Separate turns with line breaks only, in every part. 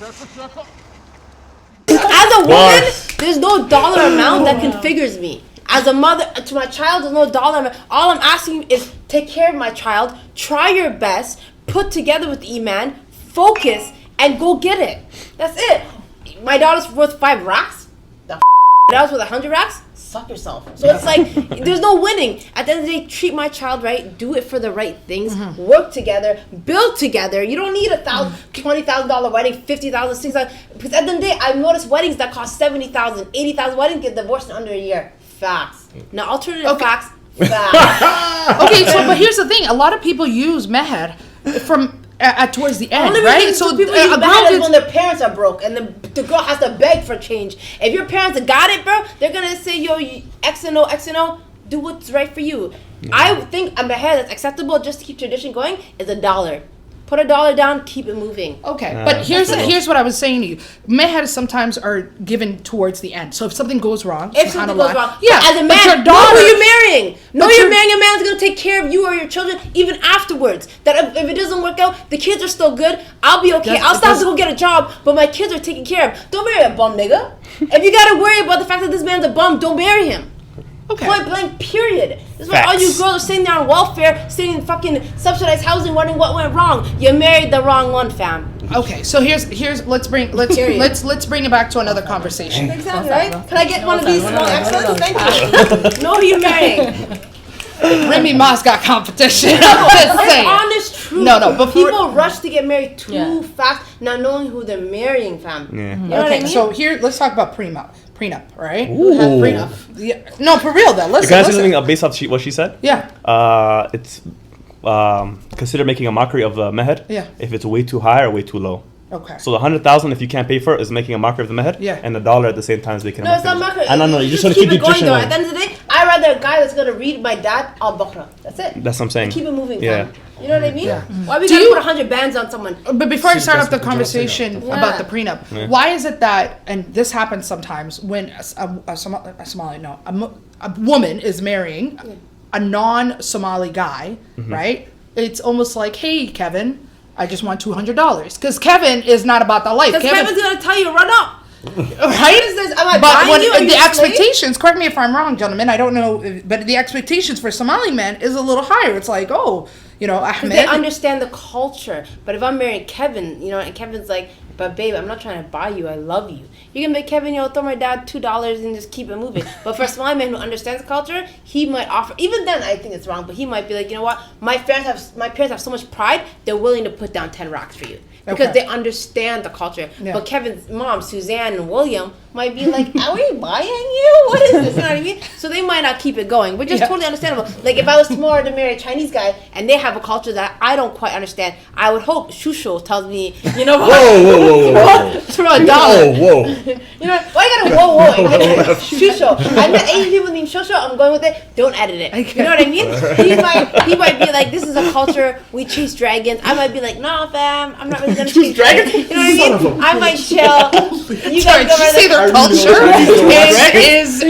As a woman, there's no dollar amount that configures me. As a mother to my child, there's no dollar amount. All I'm asking you is take care of my child, try your best, put together with Iman, focus, and go get it. That's it. My daughter's worth 5 racks. The daughter's worth 100 racks. Suck yourself. So it's like there's no winning. At the end of the day, treat my child right. Do it for the right things. Work together. Build together. You don't need $20,000 wedding, $50,000, $60,000. Because at the end of the day, I've noticed weddings that cost $70,000, $80,000. Weddings get divorced in under a year. Facts. Now alternative facts. Facts.
Okay, so but here's the thing: a lot of people use meher from towards the end, right?
So people use meher is when their parents are broke and the girl has to beg for change. If your parents got it, bro, they're gonna say, yo, X and O, do what's right for you. I think a meher that's acceptable just to keep tradition going is $1. Put $1 down, keep it moving.
Okay, but here's what I was saying to you. Meher sometimes are given towards the end. So if something goes wrong,
yeah. As a man,
know
who you're marrying. Know you're marrying a man who's gonna take care of you or your children even afterwards. That if it doesn't work out, the kids are still good. I'll be okay. I'll stop to go get a job, but my kids are taken care of. Don't marry a bum nigga. If you gotta worry about the fact that this man's a bum, don't marry him.
Okay.
Point blank, period. This is why all you girls are sitting there on welfare, sitting in fucking subsidized housing, wondering what went wrong. You married the wrong one, fam.
Okay, so here's let's bring it back to another conversation.
Exactly, right? Can I get one of these small excellents? Thank you. Know who you're marrying.
Remy Ma's got competition.
It's honest truth.
No, but
people rush to get married too fast, not knowing who they're marrying, fam.
Yeah.
You know what I mean?
So here, let's talk about prenup, right?
Ooh.
Prenup. Yeah. No, for real though. Listen.
Can I say something based off what she said?
Yeah.
It's consider making a mockery of the meher.
Yeah.
If it's way too high or way too low.
Okay.
So the 100,000, if you can't pay for it, is making a mockery of the meher.
Yeah.
And $1 at the same time is making a mockery.
No, it's not mockery.
I know. You just want to
keep
keep
it going,
tradition
though.
going.
At the end of the day, I'd rather a guy that's gonna read my dad al-Baqarah. That's it.
That's what I'm saying.
Keep it moving,
Yeah.
fam. You know what I mean?
Yeah.
Why we gotta put 100 bands on someone?
But before I start off the conversation about the prenup, why is it that, and this happens sometimes when a woman is marrying a non-Somali guy, right? It's almost like, hey, Kevin, I just want $200, because Kevin is not about that life.
Because Kevin's gonna tell you, run up.
Right?
Is this? Am I
But
buying you? Are you
the
a slave?
expectations, correct me if I'm wrong, gentlemen, I don't know, but the expectations for Somali men is a little higher. It's like, oh, Ahmed.
They understand the culture. But if I'm marrying Kevin, and Kevin's like, but babe, I'm not trying to buy you, I love you. You can make Kevin, throw my dad $2 and just keep it moving. But for a Somali man who understands the culture, he might offer, even then I think it's wrong, but he might be like, you know what, my parents have so much pride, they're willing to put down 10 rocks for you. Because they understand the culture. Yeah. But Kevin's mom, Suzanne and William, might be like, are we buying you? What is this? You know what I mean? So they might not keep it going, which is totally understandable. Like if I was tomorrow to marry a Chinese guy and they have a culture that I don't quite understand, I would hope Shusho tells me,
Whoa.
throw $1.
Whoa.
Why you gotta whoa? Shusho. I met 80 people named Shusho, I'm going with it. Don't edit it. You know what I mean? He might be like, this is a culture, we chase dragons. I might be like, nah fam, I'm not really gonna chase dragons. You know what I mean? I might chill. You guys go right there.
Culture is
I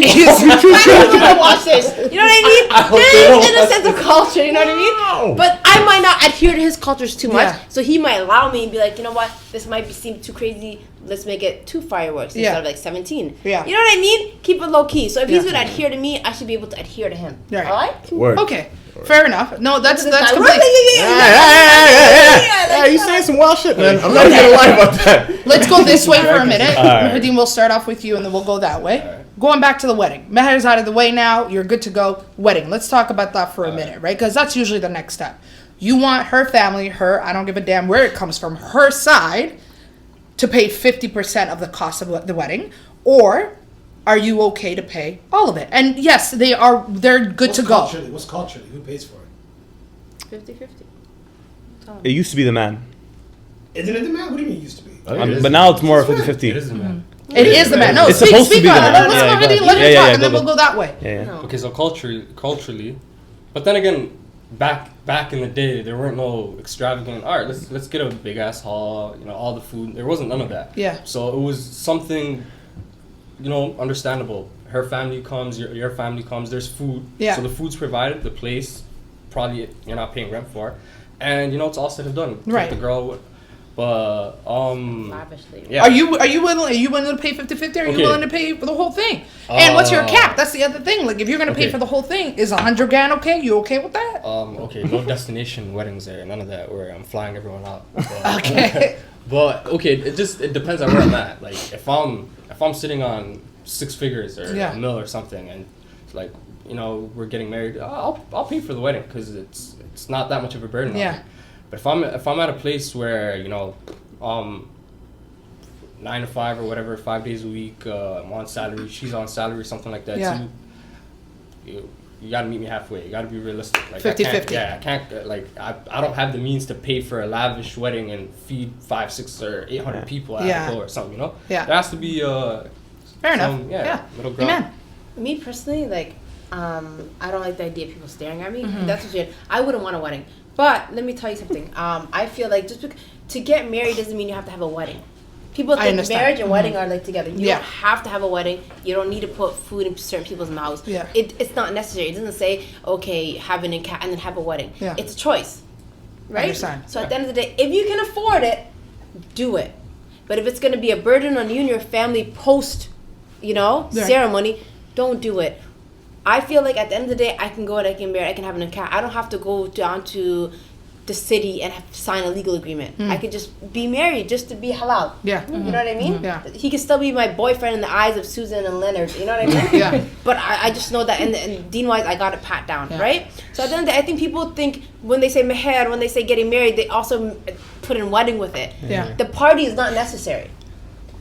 don't want to watch this. You know what I mean? There is in a sense of culture. You know what I mean? But I might not adhere to his cultures too much, so he might allow me and be like, you know what? This might seem too crazy. Let's make it 2 fireworks instead of like 17. Yeah. You know what I mean? Keep it low key. So if he's gonna adhere to me, I should be able to adhere to him.
Right.
All right?
Word.
Okay. Fair enough. No, that's complete.
Yeah, you saying some wild shit, man. I'm not even gonna lie about that.
Let's go this way for a minute. Meherdim, we'll start off with you, and then we'll go that way. Going back to the wedding. Meher's out of the way now. You're good to go. Wedding. Let's talk about that for a minute, right? Because that's usually the next step. You want her family, I don't give a damn where it comes from, her side, to pay 50% of the cost of the wedding, or are you okay to pay all of it? And yes, they're good to go.
What's culturally? Who pays for it?
50-50.
It used to be the man.
Isn't it the man? What do you mean it used to be?
But now it's more 50-50.
It is the man.
It is the man. No,
it's supposed to be the man.
Let's go ahead and let him talk, and then we'll go that way.
Yeah.
Okay, so culturally, but then again, back in the day, there weren't no extravagant art. Let's get a big ass hall. All the food. There wasn't none of that.
Yeah.
So it was something, understandable. Her family comes, your family comes. There's food.
Yeah.
So the food's provided. The place, probably you're not paying rent for, and it's all said and done.
Right.
Take the girl But
Lavishly.
yeah.
Are you willing to pay 50-50? Are you
Okay.
willing to pay for the whole thing? And what's your cap? That's the other thing. Like if you're gonna pay
Okay.
for the whole thing, is $100 grand okay? You okay with that?
Okay, no destination weddings there, none of that where I'm flying everyone out. But,
Okay.
but okay, it depends on where I'm at. Like if I'm sitting on 6 figures or
Yeah.
a mil or something, and like we're getting married, I'll pay for the wedding because it's not that much of a burden. on
Yeah.
me. But if I'm at a place where 9 to 5 or whatever, 5 days a week, I'm on salary, she's on salary, something like that
Yeah.
too. You gotta meet me halfway. You gotta be realistic. Like
50-50.
I can't I don't have the means to pay for a lavish wedding and feed 5, 6, or 800 people at
Yeah.
a go or something.
Yeah.
There has to be
Fair enough.
middle ground.
Amen.
Me personally, like, I don't like the idea of people staring at me.
Mm-hmm.
That's weird. I wouldn't want a wedding. But let me tell you something. I feel like to get married doesn't mean you have to have a wedding. People
I
think
understand.
marriage and wedding are like together. You
Yeah.
don't have to have a wedding. You don't need to put food in certain people's mouths.
Yeah.
It's not necessary. It doesn't say, okay, have an and then have a wedding.
Yeah.
It's a choice. Right?
Understand.
So at the end of the day, if you can afford it, do it. But if it's going to be a burden on you and your family post,
Yeah.
ceremony, don't do it. I feel like at the end of the day, I can go and I can marry, I can have an account. I don't have to go down to the city and have to sign a legal agreement. I could just be married just to be halal.
Yeah.
You know what I mean?
Yeah.
He can still be my boyfriend in the eyes of Susan and Leonard. You know what I mean?
Yeah.
But I just know that, and Dean-wise, I got it pat down,
Yeah.
right? So at the end of the day, I think people think when they say meher, when they say getting married, they also put in wedding with it.
Yeah.
The party is not necessary.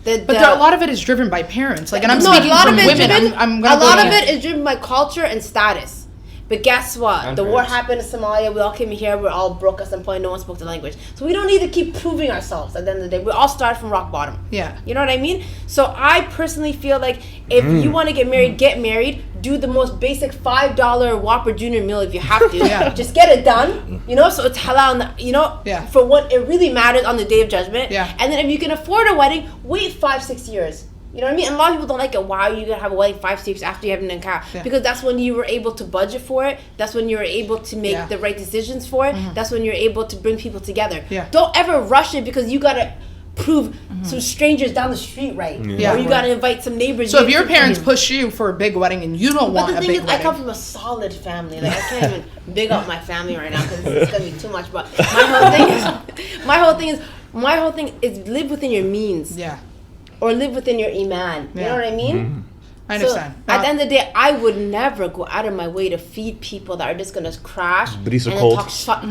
But a lot of it is driven by parents. Like, and I'm
no,
speaking
a lot
from
of it
women.
driven,
I'm gonna
a
go
lot
to-
of it is driven by culture and status. But guess what?
And
The war
parents.
happened in Somalia. We all came here. We're all broke at some point. No one spoke the language. So we don't need to keep proving ourselves at the end of the day. We all started from rock bottom.
Yeah.
You know what I mean? So I personally feel like if you want to get married, do the most basic $5 Whopper Junior meal if you have to.
Yeah.
Just get it done. So it's halal.
Yeah.
For what it really matters on the day of judgment.
Yeah.
And then if you can afford a wedding, wait 5-6 years. You know what I mean? And a lot of people don't like it. Why are you gonna have a wedding 5-6 years after you have an nikah?
Yeah.
Because that's when you were able to budget for it. That's when you were able to make
Yeah.
the right decisions for it. That's when you're able to bring people together.
Yeah.
Don't ever rush it because you gotta prove some strangers down the street right.
Yeah.
Or you gotta invite some neighbors.
So if your parents push you for a big wedding and you don't
But
want
the
a
thing
big
is,
wedding,
I come from a solid family. Like I can't even big up my family right now because it's gonna be too much. But my whole thing is live within your means.
yeah,
Or live within your iman. You
Yeah.
know what I mean?
I understand.
So at the end of the day, I would never go out of my way to feed people that are just gonna crash
Breeze
and
are
then
cold.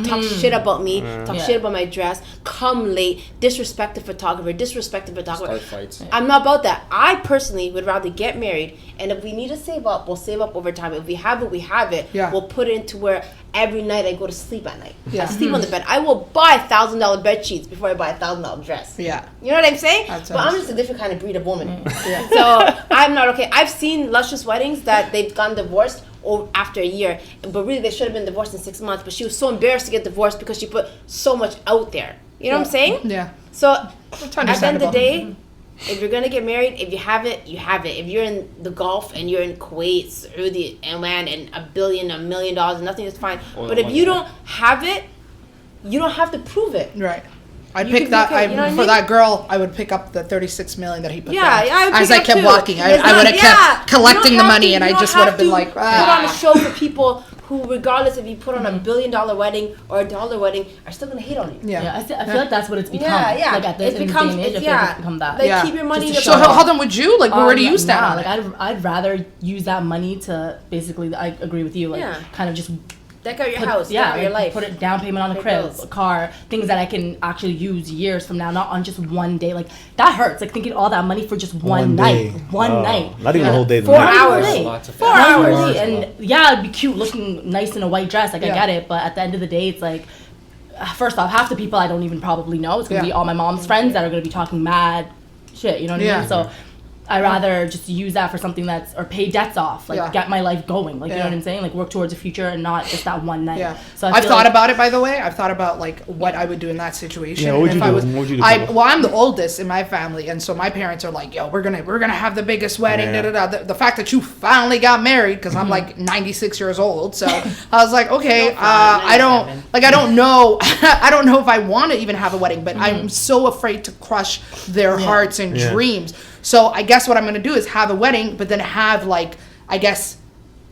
talk shit about me, talk
Yeah.
shit about my dress, come late, disrespect the photographer, disrespect the photographer.
Start fights.
I'm not about that. I personally would rather get married, and if we need to save up, we'll save up over time. If we have it, we have it.
Yeah.
We'll put it into where every night I go to sleep at night.
Yeah.
I sleep on the bed. I will buy $1,000 bed sheets before I buy $1,000 dress.
Yeah.
You know what I'm saying?
That's
But I'm
honest.
just a different kind of breed of woman.
Yeah.
So I'm not okay. I've seen luscious weddings that they've gotten divorced after a year, but really they should have been divorced in 6 months. But she was so embarrassed to get divorced because she put so much out there. You know what I'm saying?
Yeah.
So
That's
at the end of the
understandable.
day, if you're gonna get married, if you have it, you have it. If you're in the Gulf and you're in Kuwait, Saudi, Oman, and $1 million, nothing is fine.
Oil
But if
money.
you don't have it, you don't have to prove it.
Right. I'd
You
pick
could
that.
pick up, you know what I
For
mean?
that girl, I would pick up the 36 million that he put
Yeah,
down.
yeah, I would
As
pick
I
up
kept
too.
walking, I
It's
would
not-
have
yeah,
kept collecting
you
the
don't
money,
have
and
to-
I
you
just
don't
would have been
to
like,
put on a
ah.
show for people who, regardless if you put on a $1 billion wedding or a dollar wedding, are still gonna hate on you.
Yeah.
Yeah, I feel like that's what it's become.
Yeah, yeah.
Like at this
It
in this
becomes-
day and age, I
it's-
feel like
yeah.
it's become that.
Like
Yeah.
keep your money in
Just
your
to
So
show
pocket.
hold on, would you? Like, where do you stand
Nah,
on
like
it?
I'd rather use that money to basically. I agree with you. Like
Yeah.
kind of just
Deck out your
put,
house,
yeah,
deck out your
like,
life.
put it down payment on a
Pay
crib,
bills.
a car, things that I can actually use years from now, not on just one day. Like that hurts. Like thinking all that money for just one night, one night.
Not even a whole day.
4
night.
hours.
Right.
Lots of
4
factors.
hours.
Really, and yeah, it'd be cute looking nice in a white dress. Like
Yeah.
I get it, but at the end of the day, it's like, first off, half the people I don't even probably know. It's gonna
Yeah.
be all my mom's friends that are gonna be talking mad shit. You know what I
Yeah.
mean? So I rather just use that for something or pay debts off, like get my life going, like you know what I'm saying, like work towards a future and not just that one night.
Yeah.
So
I've thought about it, by the way. I've thought about like what I would do in that situation.
Yeah, what would you do?
Well, I'm the oldest in my family, and so my parents are like, "Yo, we're gonna have the biggest wedding."
Yeah.
Da, da, da. The fact that you finally got married, because I'm like 96 years old, so I was like, okay, I don't know, I don't know if I want to even have a wedding, but I'm so afraid to crush their hearts and dreams. So I guess what I'm gonna do is have a wedding, but then have like, I guess,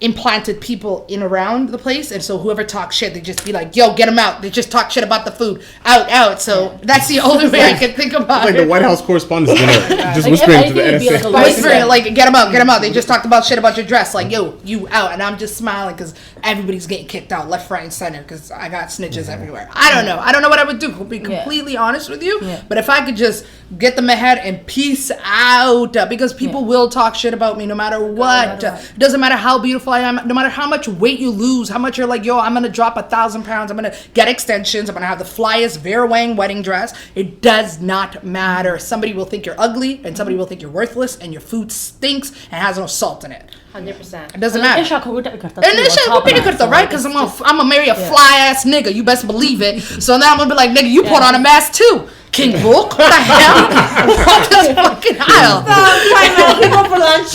implanted people in around the place, and so whoever talks shit, they just be like, yo, get them out. They just talk shit about the food. Out. So that's the only way I can think about
like
it.
the White House correspondence dinner, just
Like,
whispering to
anything
the
would be like a
NSA.
life-
Whispering, like, get them out. They just talked about shit about your dress. Like, yo, you out. And I'm just smiling because everybody's getting kicked out left, right, and center because I got snitches everywhere. I don't know what I would do, to be completely honest with you.
Yeah.
But if I could just get the meher and peace out, because people will talk shit about me no matter what. It doesn't matter how beautiful I am, no matter how much weight you lose, how much you're like, yo, I'm gonna drop 1,000 pounds, I'm gonna get extensions, I'm gonna have the flyest Vera Wang wedding dress. It does not matter. Somebody will think you're ugly, and somebody will think you're worthless, and your food stinks and has no salt in it.
100%.
It doesn't matter.
Insha ko uta karta
And
too,
this
on
shit
top
will be
of that.
good, right? Because I'm gonna marry a fly ass nigga. You best believe it. So now I'm gonna be like, nigga, you put on a mask too. King Book, what the hell? What the fucking hell?
Go for lunch.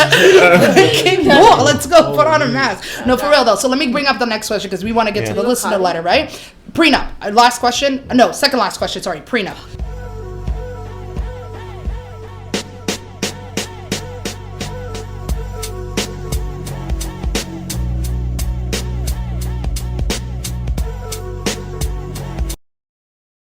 King Book, let's go put on a mask. No, for real though. So let me bring up the next question because we want to get to the listener letter, right? Prenup. Last question. No, second last question. Sorry, prenup.